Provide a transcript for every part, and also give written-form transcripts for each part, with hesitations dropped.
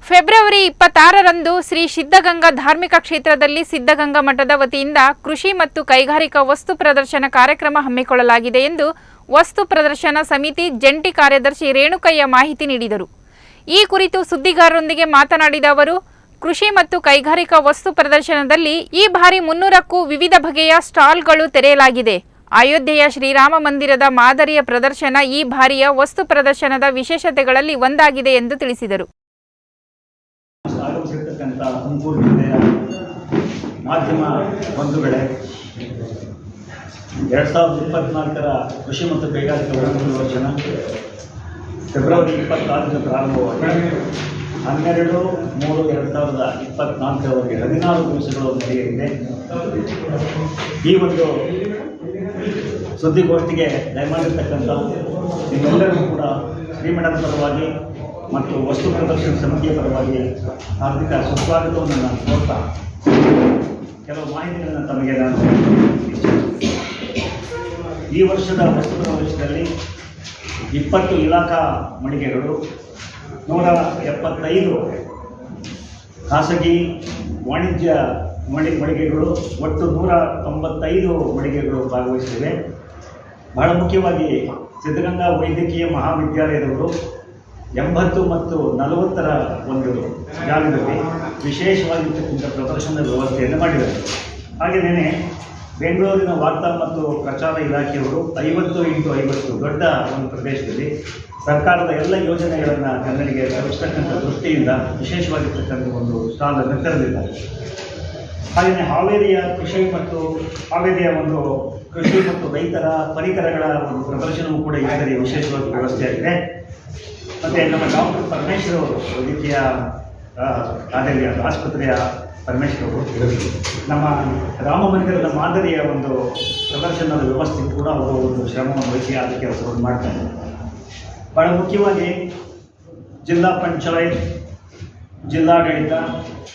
February 26ರಂದು Shri Siddaganga ಧಾರ್ಮಿಕ ಕ್ಷೇತ್ರದಲ್ಲಿ ಸಿದ್ಧಗಂಗಾ ಮಠದ ವತಿಯಿಂದ ಕೃಷಿ ಮತ್ತು ಕೈಗಾರಿಕಾ ವಸ್ತು ಪ್ರದರ್ಶನ ಕಾರ್ಯಕ್ರಮ ಹಮ್ಮಿಕೊಳ್ಳಲಾಗಿದೆ ಎಂದು ವಸ್ತು ಪ್ರದರ್ಶನ ಸಮಿತಿ ಜಂಟಿ ಕಾರ್ಯದರ್ಶಿ ರೇಣುಕಯ್ಯ ಮಾಹಿತಿ ನೀಡಿದರು. ಈ ಕುರಿತು ಸುದ್ದಿಗಾರರೊಂದಿಗೆ ಮಾತನಾಡಿದ ಅವರು, ಕೃಷಿ ಮತ್ತು ಕೈಗಾರಿಕಾ ವಸ್ತು ಪ್ರದರ್ಶನದಲ್ಲಿ ಈ ಬಾರಿ 300ಕ್ಕೂ ವಿವಿಧ ಬಗೆಯ ಸ್ಟಾಲ್ಗಳು ತೆರೆಯಲಾಗಿದೆ. ಅಯೋಧ್ಯೆಯ ಶ್ರೀರಾಮ ಮಂದಿರದ ಮಾದರಿಯ ಪ್ರದರ್ಶನ ಈ ಬಾರಿಯ ವಸ್ತು ಪ್ರದರ್ಶನದ ವಿಶೇಷತೆಗಳಲ್ಲಿ ಒಂದಾಗಿದೆ ಎಂದು ತಿಳಿಸಿದರು. ಆಗಮಿಸಿರ್ತಕ್ಕಂಥ ತುಮಕೂರು ಜಿಲ್ಲೆಯ ಮಾಧ್ಯಮ ಬಂಧುಗಳೇ, 2024ರ ಕೃಷಿ ಮತ್ತು ಕೈಗಾರಿಕಾ ವಸ್ತು ಪ್ರದರ್ಶನ ಫೆಬ್ರವರಿ 26ರಿಂದ ಪ್ರಾರಂಭವಾಗಿ 12/3/2024ರವರೆಗೆ 16 ದಿವಸಗಳು ನಡೆಯಲಿದೆ. ಈ ಒಂದು ಸುದ್ದಿಗೋಷ್ಠಿಗೆ ದಯಮಾಡಿರ್ತಕ್ಕಂಥ ನಿಮ್ಮೆಲ್ಲರಿಗೂ ಕೂಡ ಶ್ರೀಮಠದ ಪರವಾಗಿ ಮತ್ತು ವಸ್ತು ಪ್ರದರ್ಶನ ಸಮಿತಿಯ ಪರವಾಗಿ ಹಾರ್ದಿಕ ಸುಸ್ವಾಗತವನ್ನು ನಾನು ಕೋರ್ತಾ ಕೆಲವು ಮಾಹಿತಿಗಳನ್ನು ತಮಗೆ ನಾನು ಈ ವರ್ಷದ ವಸ್ತು ಪ್ರದರ್ಶನದಲ್ಲಿ 20 ಇಲಾಖಾ ಮಳಿಗೆಗಳು, 175 ಖಾಸಗಿ ವಾಣಿಜ್ಯ ಮಳಿಗೆಗಳು, ಒಟ್ಟು 195 ಮಳಿಗೆಗಳು ಭಾಗವಹಿಸಿವೆ. ಬಹಳ ಮುಖ್ಯವಾಗಿ ಸಿದ್ಧಗಂಗಾ ವೈದ್ಯಕೀಯ ಮಹಾವಿದ್ಯಾಲಯದವರು 80 ಮತ್ತು 40ರ ಒಂದು ಜಾಗದಲ್ಲಿ ವಿಶೇಷವಾಗಿರ್ತಕ್ಕಂಥ ಪ್ರದರ್ಶನದ ವ್ಯವಸ್ಥೆಯನ್ನು ಮಾಡಿದ್ದಾರೆ. ಹಾಗೆಯೇ ಬೆಂಗಳೂರಿನ ವಾರ್ತಾ ಮತ್ತು ಪ್ರಚಾರ ಇಲಾಖೆಯವರು 50x50 ದೊಡ್ಡ ಒಂದು ಪ್ರದೇಶದಲ್ಲಿ ಸರ್ಕಾರದ ಎಲ್ಲ ಯೋಜನೆಗಳನ್ನು ಕನ್ನಡಿಗೆ ತಲುಪಿಸ್ತಕ್ಕಂಥ ದೃಷ್ಟಿಯಿಂದ ವಿಶೇಷವಾಗಿರ್ತಕ್ಕಂಥ ಒಂದು ಸ್ಟಾಲನ್ನು ತೆರೆದಿದ್ದಾರೆ. ಹಾಗೆಯೇ ಹಾವೇರಿಯ ಒಂದು ಕೃಷಿ ಮತ್ತು ರೈತರ ಪರಿಕರಗಳ ಒಂದು ಪ್ರದರ್ಶನವೂ ಕೂಡ ಈ ಸರಿ ವಿಶೇಷವಾಗಿ ವ್ಯವಸ್ಥೆಯಾಗಿದೆ. ಮತ್ತು ನಮ್ಮ ಡಾಕ್ಟರ್ ಪರಮೇಶ್ವರ್ ಅವರು, ವೈದ್ಯಕೀಯ ಆಸ್ಪತ್ರೆಯ ಪರಮೇಶ್ವರ್ ಅವರು, ನಮ್ಮ ರಾಮ ಮಂದಿರದ ಮಾದರಿಯ ಒಂದು ಪ್ರದರ್ಶನದ ವ್ಯವಸ್ಥೆ ಕೂಡ ಅವರು ಒಂದು ಶ್ರಮವನ್ನು ವಹಿಸಿ ಆದ ಕೆಲಸವನ್ನು ಮಾಡ್ತಾರೆ. ಬಹಳ ಮುಖ್ಯವಾಗಿ ಜಿಲ್ಲಾ ಪಂಚಾಯತ್, ಜಿಲ್ಲಾಡಳಿತ,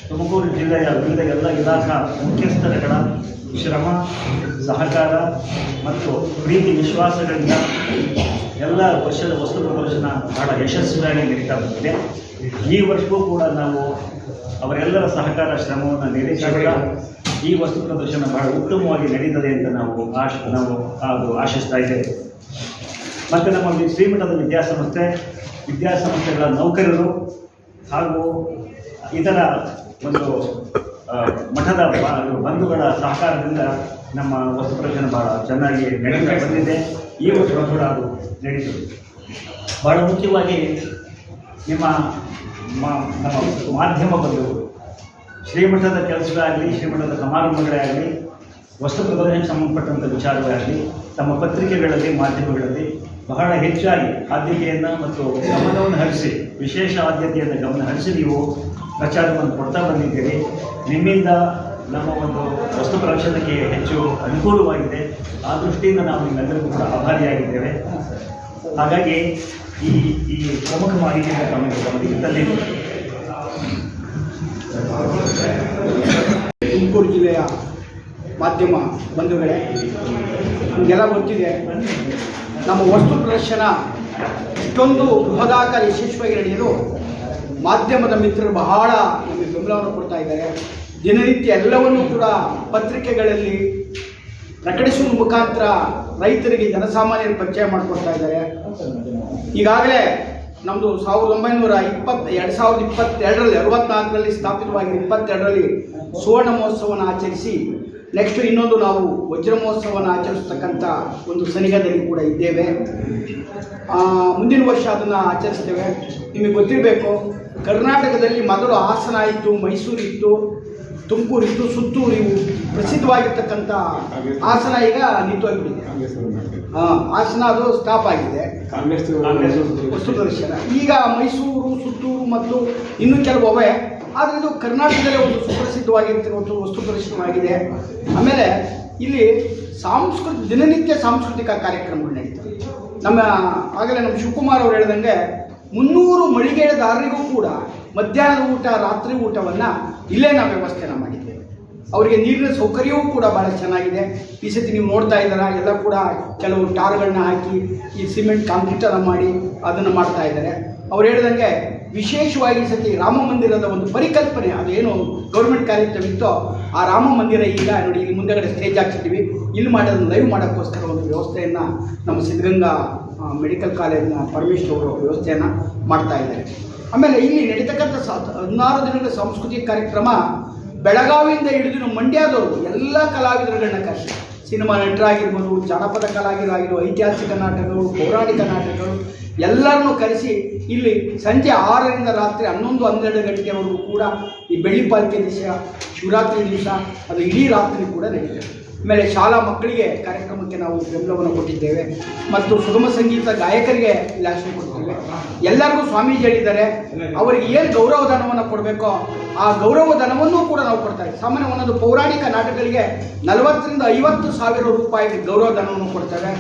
ತುಮಕೂರು ಜಿಲ್ಲೆಯ ವಿವಿಧ ಎಲ್ಲ ಇಲಾಖಾ ಮುಖ್ಯಸ್ಥರುಗಳ ಶ್ರಮ, ಸಹಕಾರ ಮತ್ತು ಪ್ರೀತಿ ವಿಶ್ವಾಸಗಳಿಂದ ಎಲ್ಲ ವರ್ಷದ ವಸ್ತು ಪ್ರದರ್ಶನ ಬಹಳ ಯಶಸ್ವಿಯಾಗಿ ನಡೀತಾ ಬಂದಿದೆ. ಈ ವರ್ಷವೂ ಕೂಡ ನಾವು ಅವರೆಲ್ಲರ ಸಹಕಾರ ಶ್ರಮವನ್ನು ನಿರೀಕ್ಷಿಸುತ್ತಾ ಈ ವಸ್ತು ಪ್ರದರ್ಶನ ಬಹಳ ಉತ್ತಮವಾಗಿ ನಡೀತದೆ ಅಂತ ನಾವು ಆಶಿಸ್ತಾ ಇದ್ದೇವೆ. ಮತ್ತು ನಮ್ಮ ಶ್ರೀಮಠದ ವಿದ್ಯಾಸಂಸ್ಥೆಗಳ ನೌಕರರು ಹಾಗೂ ಇತರ ಒಂದು ಮಠದ ಬಂಧುಗಳ ಸಹಕಾರದಿಂದ ನಮ್ಮ ವಸ್ತು ಪ್ರದರ್ಶನ ಬಹಳ ಚೆನ್ನಾಗಿ ನಡೀತಾ ಬಂದಿದೆ. ಈ ವರ್ಷ ಕೂಡ ಅದು ನಡೀತದೆ. ಬಹಳ ಮುಖ್ಯವಾಗಿ ನಮ್ಮ ಮಾಧ್ಯಮ ಬಂಧುಗಳು ಶ್ರೀಮಠದ ಕೆಲಸವೇ ಆಗಲಿ, ಶ್ರೀಮಠದ ಸಮಾರಂಭಗಳೇ ಆಗಲಿ, ವಸ್ತು ಪ್ರದರ್ಶನಕ್ಕೆ ಸಂಬಂಧಪಟ್ಟಂಥ ವಿಚಾರವೇ ಆಗಲಿ, ತಮ್ಮ ಪತ್ರಿಕೆಗಳಲ್ಲಿ, ಮಾಧ್ಯಮಗಳಲ್ಲಿ ಬಹಳ ಹೆಚ್ಚಾಗಿ ಆದ್ಯತೆಯನ್ನು ಮತ್ತು ಗಮನವನ್ನು ಹರಿಸಿ, ವಿಶೇಷ ಆದ್ಯತೆಯನ್ನು ಗಮನ ಹರಿಸಿ ನೀವು ಪ್ರಚಾರವನ್ನು ಕೊಡ್ತಾ ಬಂದಿದ್ದೀರಿ. ನಿಮ್ಮಿಂದ ನಮ್ಮ ಒಂದು ವಸ್ತು ಪ್ರದರ್ಶನಕ್ಕೆ ಹೆಚ್ಚು ಅನುಕೂಲವಾಗಿದೆ. ಆ ದೃಷ್ಟಿಯಿಂದ ನಾವು ನಿಮ್ಮೆಲ್ಲರಿಗೂ ಕೂಡ ಆಭಾರಿಯಾಗಿದ್ದೇವೆ. ಹಾಗಾಗಿ ಈ ಪ್ರಮುಖ ಮಾಹಿತಿಯನ್ನು ತಮಗೆ ತಂದಿದ್ದೀವಿ. ತುಮಕೂರು ಜಿಲ್ಲೆಯ ಮಾಧ್ಯಮ ಬಂಧುಗಳೇ, ನಿಮಗೆಲ್ಲ ಗೊತ್ತಿದೆ, ನಮ್ಮ ವಸ್ತು ಪ್ರದರ್ಶನ ಇಷ್ಟೊಂದು ಬೃಹದಾಕಾರ ಯಶಸ್ವಿಯಾಗಿ ನಡೆಯಲು ಮಾಧ್ಯಮದ ಮಿತ್ರರು ಬಹಳ ನಮಗೆ ಬೆಂಬಲವನ್ನು ಕೊಡ್ತಾ ಇದ್ದಾರೆ. ದಿನನಿತ್ಯ ಎಲ್ಲವನ್ನೂ ಕೂಡ ಪತ್ರಿಕೆಗಳಲ್ಲಿ ಪ್ರಕಟಿಸುವ ಮುಖಾಂತರ ರೈತರಿಗೆ, ಜನಸಾಮಾನ್ಯರ ಪರಿಚಯ ಮಾಡಿಕೊಡ್ತಾ ಇದ್ದಾರೆ. ಈಗಾಗಲೇ ನಮ್ಮದು 2022ರಲ್ಲಿ 64ರಲ್ಲಿ ಸ್ಥಾಪಿತವಾಗಿ 22ರಲ್ಲಿ ಸುವರ್ಣ ಮಹೋತ್ಸವವನ್ನು ಆಚರಿಸಿ, ನೆಕ್ಸ್ಟ್ ಇನ್ನೊಂದು ನಾವು ವಜ್ರ ಮಹೋತ್ಸವವನ್ನು ಆಚರಿಸ್ತಕ್ಕಂಥ ಒಂದು ಸನಿಹದಲ್ಲಿ ಕೂಡ ಇದ್ದೇವೆ. ಮುಂದಿನ ವರ್ಷ ಅದನ್ನು ಆಚರಿಸ್ತೇವೆ. ನಿಮಗೆ ಗೊತ್ತಿರಬೇಕು, ಕರ್ನಾಟಕದಲ್ಲಿ ಮೊದಲು ಹಾಸನ ಇತ್ತು, ಮೈಸೂರು ಇತ್ತು, ತುಮಕೂರು ಇತ್ತು, ಸುತ್ತೂರು, ಇವು ಪ್ರಸಿದ್ಧವಾಗಿರ್ತಕ್ಕಂಥ ಹಾಸನ ಈಗ ನಿಂತೋಗ್ಬಿಟ್ಟಿದೆ. ಹಾಸನ ಅದು ಸ್ಟಾಪ್ ಆಗಿದೆ ವಸ್ತು ಪ್ರದರ್ಶನ. ಈಗ ಮೈಸೂರು, ಸುತ್ತೂರು ಮತ್ತು ಇನ್ನೂ ಕೆಲವು ಅವೆ. ಆದರೆ ಇದು ಕರ್ನಾಟಕದಲ್ಲೇ ಒಂದು ಸುಪ್ರಸಿದ್ಧವಾಗಿರ್ತಕ್ಕಂಥ ವಸ್ತು ಪ್ರದರ್ಶನವಾಗಿದೆ. ಆಮೇಲೆ ಇಲ್ಲಿ ದಿನನಿತ್ಯ ಸಾಂಸ್ಕೃತಿಕ ಕಾರ್ಯಕ್ರಮಗಳು ನಡೀತವೆ. ಆಗಲೇ ನಮ್ಮ ಶಿವಕುಮಾರ್ ಅವರು ಹೇಳಿದಂಗೆ 300 ಮಳಿಗೆದಾರರಿಗೂ ಕೂಡ ಮಧ್ಯಾಹ್ನದ ಊಟ, ರಾತ್ರಿ ಊಟವನ್ನು ಇಲ್ಲೇ ನಾವು ವ್ಯವಸ್ಥೆನ ಮಾಡಿದ್ದೇವೆ. ಅವರಿಗೆ ನೀರಿನ ಸೌಕರ್ಯವೂ ಕೂಡ ಭಾಳ ಚೆನ್ನಾಗಿದೆ. ಈ ಸತಿ ನೀವು ನೋಡ್ತಾ ಇದ್ದೀರಾ, ಎಲ್ಲ ಕೂಡ ಕೆಲವು ಟಾರ್ಗಳನ್ನ ಹಾಕಿ ಈ ಸಿಮೆಂಟ್ ಕಾಂಕ್ರೀಟನ್ನು ಮಾಡಿ ಅದನ್ನು ಮಾಡ್ತಾ ಇದ್ದಾರೆ. ಅವ್ರು ಹೇಳ್ದಂಗೆ ವಿಶೇಷವಾಗಿ ಈ ಸತಿ ರಾಮ ಮಂದಿರದ ಒಂದು ಪರಿಕಲ್ಪನೆ, ಅದೇನು ಗೌರ್ಮೆಂಟ್ ಕಾರ್ಯಕ್ರಮವಿತ್ತೋ ಆ ರಾಮ ಮಂದಿರ ಈಗ ನೋಡಿ ಇಲ್ಲಿ ಮುಂದೆಗಡೆ ಸ್ಟೇಜ್ ಹಾಕ್ಸಿದ್ದೀವಿ. ಇಲ್ಲಿ ಮಾಡೋದನ್ನು ಲೈವ್ ಮಾಡೋಕ್ಕೋಸ್ಕರ ಒಂದು ವ್ಯವಸ್ಥೆಯನ್ನು ನಮ್ಮ ಸಿದ್ಧಗಂಗಾ ಮೆಡಿಕಲ್ ಕಾಲೇಜಿನ ಪರಮೇಶ್ವರ್ ಅವರು ವ್ಯವಸ್ಥೆಯನ್ನು ಮಾಡ್ತಾ ಇದ್ದಾರೆ. ಆಮೇಲೆ ಇಲ್ಲಿ ನಡೀತಕ್ಕಂಥ 16 ದಿನಗಳ ಸಾಂಸ್ಕೃತಿಕ ಕಾರ್ಯಕ್ರಮ ಬೆಳಗಾವಿಯಿಂದ ಹಿಡಿದು ಮಂಡ್ಯದವರು ಎಲ್ಲ ಕಲಾವಿದರುಗಳನ್ನ ಕರೆಸಿ, ಸಿನಿಮಾ ನಟರಾಗಿರ್ಬೋದು, ಜಾನಪದ ಕಲಾವಿದರಾಗಿರ್ಬೋದು, ಐತಿಹಾಸಿಕ ನಾಟಕಗಳು, ಪೌರಾಣಿಕ ನಾಟಕಗಳು ಎಲ್ಲರನ್ನೂ ಕರೆಸಿ ಇಲ್ಲಿ ಸಂಜೆ 6ರಿಂದ ರಾತ್ರಿ 11-12 ಗಂಟೆವರೆಗೂ ಕೂಡ ಈ ಬೆಳ್ಳಿ ಪಾಲ್ಕೆ ದಿವಸ, ಶಿವರಾತ್ರಿ ದಿವಸ ಅದು ಇಡೀ ರಾತ್ರಿ ಕೂಡ ನಡೀತದೆ. ಆಮೇಲೆ ಶಾಲಾ ಮಕ್ಕಳಿಗೆ ಕಾರ್ಯಕ್ರಮಕ್ಕೆ ನಾವು ಬೆಂಬಲವನ್ನು ಕೊಟ್ಟಿದ್ದೇವೆ ಮತ್ತು ಸುಗಮ ಸಂಗೀತ ಗಾಯಕರಿಗೆ ಇಲಾಖೆ ಕೊಡ್ತೇವೆ. ಎಲ್ಲರಿಗೂ ಸ್ವಾಮೀಜಿ ಹೇಳಿದ್ದಾರೆ ಅವರಿಗೆ ಏನು ಗೌರವಧನವನ್ನು ಕೊಡಬೇಕೋ ಆ ಗೌರವಧನವನ್ನು ಕೂಡ ನಾವು ಕೊಡ್ತೇವೆ. ಸಾಮಾನ್ಯ ಒಂದೊಂದು ಪೌರಾಣಿಕ ನಾಟಕಗಳಿಗೆ 40ರಿಂದ 50 ಸಾವಿರ ರೂಪಾಯಿ ಗೌರವಧನವನ್ನು ಕೊಡ್ತೇವೆ.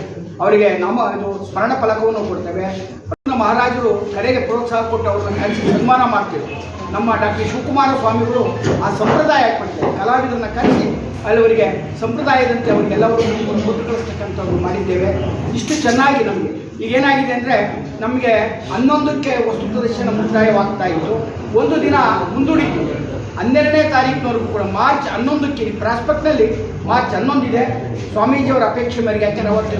ಅವರಿಗೆ ಇದು ಸ್ಮರಣ ಫಲಕವನ್ನು ಕೊಡ್ತೇವೆ. ಮಹಾರಾಜರು ಕರೆಗೆ ಪ್ರೋತ್ಸಾಹ ಕೊಟ್ಟು ಅವ್ರನ್ನ ಕರೆಸಿ ಸನ್ಮಾನ ಮಾಡ್ತೇವೆ. ನಮ್ಮ ಡಾಕ್ಟರ್ ಶಿವಕುಮಾರ ಸ್ವಾಮಿಗಳು ಆ ಸಂಪ್ರದಾಯ ಕೊಡ್ತೇವೆ. ಕಲಾವಿದರನ್ನ ಕರೆಸಿ ಅಲ್ಲಿವರಿಗೆ ಸಂಪ್ರದಾಯದಂತೆ ಅವರಿಗೆಲ್ಲವರೂ ಕೊಟ್ಟು ಕಳಿಸ್ತಕ್ಕಂಥವ್ರು ಮಾಡಿದ್ದೇವೆ. ಇಷ್ಟು ಚೆನ್ನಾಗಿ ನಮಗೆ ಈಗೇನಾಗಿದೆ ಅಂದರೆ ನಮಗೆ 11ಕ್ಕೆ ವಸ್ತು ಪ್ರದರ್ಶನ ಮುಕ್ತಾಯವಾಗ್ತಾ ಇತ್ತು. ಒಂದು ದಿನ ಮುಂದೂಡಿತ್ತು 12ನೇ ತಾರೀಕಿನವರೆಗೂ ಕೂಡ. ಮಾರ್ಚ್ 11ಕ್ಕೆ ಪ್ರಾಸ್ಪೆಕ್ಟ್ನಲ್ಲಿ ಮಾರ್ಚ್ 11 ಇದೆ. ಸ್ವಾಮೀಜಿಯವರ ಅಪೇಕ್ಷೆ ಮೇರೆಗೆ, ಯಾಕೆಂದರೆ ಅವತ್ತು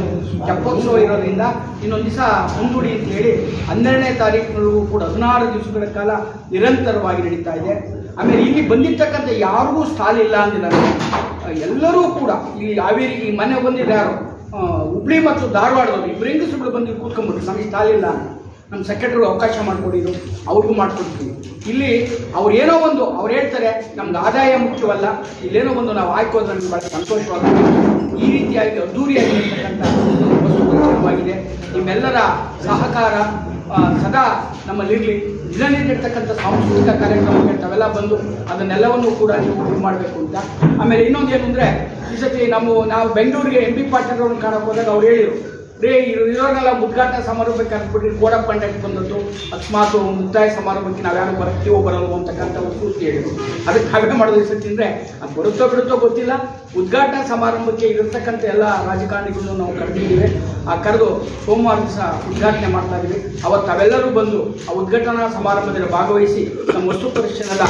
ತೆಪ್ಪೋತ್ಸವ ಇರೋದ್ರಿಂದ ಇನ್ನೊಂದು ದಿವಸ ಮುಂದೂಡಿ ಅಂತ ಹೇಳಿ 12ನೇ ತಾರೀಕಿನವರೆಗೂ ಕೂಡ 16 ದಿವಸಗಳ ಕಾಲ ನಿರಂತರವಾಗಿ ನಡೀತಾ ಇದೆ. ಆಮೇಲೆ ಇಲ್ಲಿ ಬಂದಿರ್ತಕ್ಕಂಥ ಯಾರಿಗೂ ಸ್ಟಾಲ್ ಇಲ್ಲ ಅಂದಿಲ್ಲ. ಎಲ್ಲರೂ ಕೂಡ ಇಲ್ಲಿ ಹಾವೇರಿ ಈ ಮನೆ ಬಂದಿದ್ದು ಯಾರು ಹುಬ್ಳಿ ಮತ್ತು ಧಾರವಾಡದವರು ಇಬ್ಬರು ಹೆಂಗಸುಗಳು ಬಂದು ಕೂತ್ಕೊಂಡ್ಬಿಟ್ರು. ನಮಗೆ ಸ್ಟಾಲ್ ಇಲ್ಲ, ನಮ್ಮ ಸೆಕ್ರೆಟರಿ ಅವಕಾಶ ಮಾಡಿಕೊಡಿದ್ರು, ಅವ್ರಿಗೂ ಮಾಡಿಕೊಡ್ತೀವಿ. ಇಲ್ಲಿ ಅವ್ರು ಏನೋ ಒಂದು ಅವ್ರು ಹೇಳ್ತಾರೆ ನಮ್ಗೆ ಆದಾಯ ಮುಖ್ಯವಲ್ಲ, ಇಲ್ಲೇನೋ ಒಂದು ನಾವು ಆಯ್ಕೋದ್ರೆ ನಮ್ಗೆ ಭಾಳ ಸಂತೋಷವಾಗುತ್ತೆ. ಈ ರೀತಿಯಾಗಿ ಅದ್ದೂರಿಯಾಗಿರ್ತಕ್ಕಂಥ ವಸ್ತುವಾಗಿದೆ. ನಿಮ್ಮೆಲ್ಲರ ಸಹಕಾರ ಸದಾ ನಮ್ಮಲ್ಲಿರಲಿ. ದಿನನಿತ್ಯರ್ತಕ್ಕಂಥ ಸಾಂಸ್ಕೃತಿಕ ಕಾರ್ಯಕ್ರಮಕ್ಕೆ ತಾವೆಲ್ಲ ಬಂದು ಅದನ್ನೆಲ್ಲವನ್ನೂ ಕೂಡ ನೀವು ಇದು ಮಾಡಬೇಕು ಅಂತ. ಆಮೇಲೆ ಇನ್ನೊಂದು ಏನು ಅಂದರೆ ಈ ಸತಿ ನಾವು ಬೆಂಗಳೂರಿಗೆ MP ಪಾಟೀಲ್ ಅವ್ರನ್ನ ಕಾಣಕ್ಕೆ ಹೋದಾಗ ಅವ್ರು ಹೇಳಿದರು, ಇರೋರೆಲ್ಲ ಉದ್ಘಾಟನಾ ಸಮಾರಂಭಕ್ಕೆ ಅಂದ್ಬಿಟ್ರಿ ಕೋಡ್ ಆಫ್ ಕಂಡಕ್ಟ್ ಬಂದದ್ದು, ಅಕಸ್ಮಾತ್ ಮುಕ್ತಾಯ ಸಮಾರಂಭಕ್ಕೆ ನಾವ್ಯಾರು ಬರ್ತೀವೋ ಬರಲ್ವೋ ಅಂತಕ್ಕಂಥ ಒಂದು ಸೂಚನೆ ಹೇಳಿದರು. ಅದಕ್ಕೆ ನಾವೇ ಮಾಡೋದು ಈ ಸತಿ ಅಂದರೆ ಅದು ಬರುತ್ತೋ ಬಿಡುತ್ತೋ ಗೊತ್ತಿಲ್ಲ. ಉದ್ಘಾಟನಾ ಸಮಾರಂಭಕ್ಕೆ ಇರತಕ್ಕಂಥ ಎಲ್ಲ ರಾಜಕಾರಣಿಗಳನ್ನು ನಾವು ಕರೆದಿದ್ದೀವಿ. ಆ ಕರೆದು ಸೋಮವಾರ ದಿವಸ ಉದ್ಘಾಟನೆ ಮಾಡ್ತಾ ಇದ್ದೀವಿ. ಅವತ್ತು ತಾವೆಲ್ಲರೂ ಬಂದು ಆ ಉದ್ಘಾಟನಾ ಸಮಾರಂಭದಲ್ಲಿ ಭಾಗವಹಿಸಿ ನಮ್ಮ ವಸ್ತು ಪ್ರದರ್ಶನದ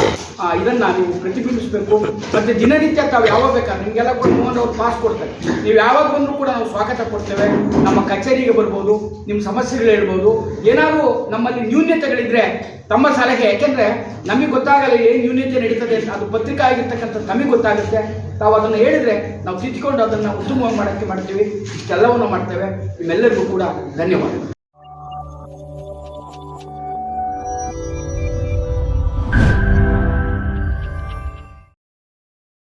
ಇದನ್ನು ನೀವು ಪ್ರತಿಬಿಂಬಿಸಬೇಕು. ಮತ್ತು ದಿನನಿತ್ಯ ತಾವು ಯಾವಾಗ ಬೇಕಾದ್ರೆ ನಿಮಗೆಲ್ಲ ಕೂಡ ಅವ್ರು ಪಾಸ್ ಕೊಡ್ತಾರೆ. ನೀವು ಯಾವಾಗ ಬಂದರೂ ಕೂಡ ನಾವು ಸ್ವಾಗತ ಕೊಡ್ತೇವೆ. ನಮ್ಮ ಕಚೇರಿಗೆ ಬರ್ಬೋದು, ನಿಮ್ಮ ಸಮಸ್ಯೆಗಳು ಹೇಳ್ಬೋದು. ಏನಾದರೂ ನಮ್ಮಲ್ಲಿ ನ್ಯೂನ್ಯತೆಗಳಿದ್ರೆ ತಮ್ಮ ಸಲಹೆ, ಯಾಕೆಂದರೆ ನಮಗೆ ಗೊತ್ತಾಗಲ್ಲ ಏನು ನ್ಯೂನ್ಯತೆ ನಡೀತದೆ ಅಂತ. ಅದು ಪತ್ರಿಕೆ ಆಗಿರ್ತಕ್ಕಂಥ ನಮಗೆ ಗೊತ್ತಾಗುತ್ತೆ. ತಾವು ಅದನ್ನು ಹೇಳಿದರೆ ನಾವು ತಿದ್ದುಕೊಂಡು ಅದನ್ನು ಉತ್ತಮವಾಗಿ ಮಾಡೋಕ್ಕೆ ಮಾಡ್ತೀವಿ. ಇಷ್ಟೆಲ್ಲವನ್ನು ಮಾಡ್ತೇವೆ. ನಿಮ್ಮೆಲ್ಲರಿಗೂ ಕೂಡ ಧನ್ಯವಾದ.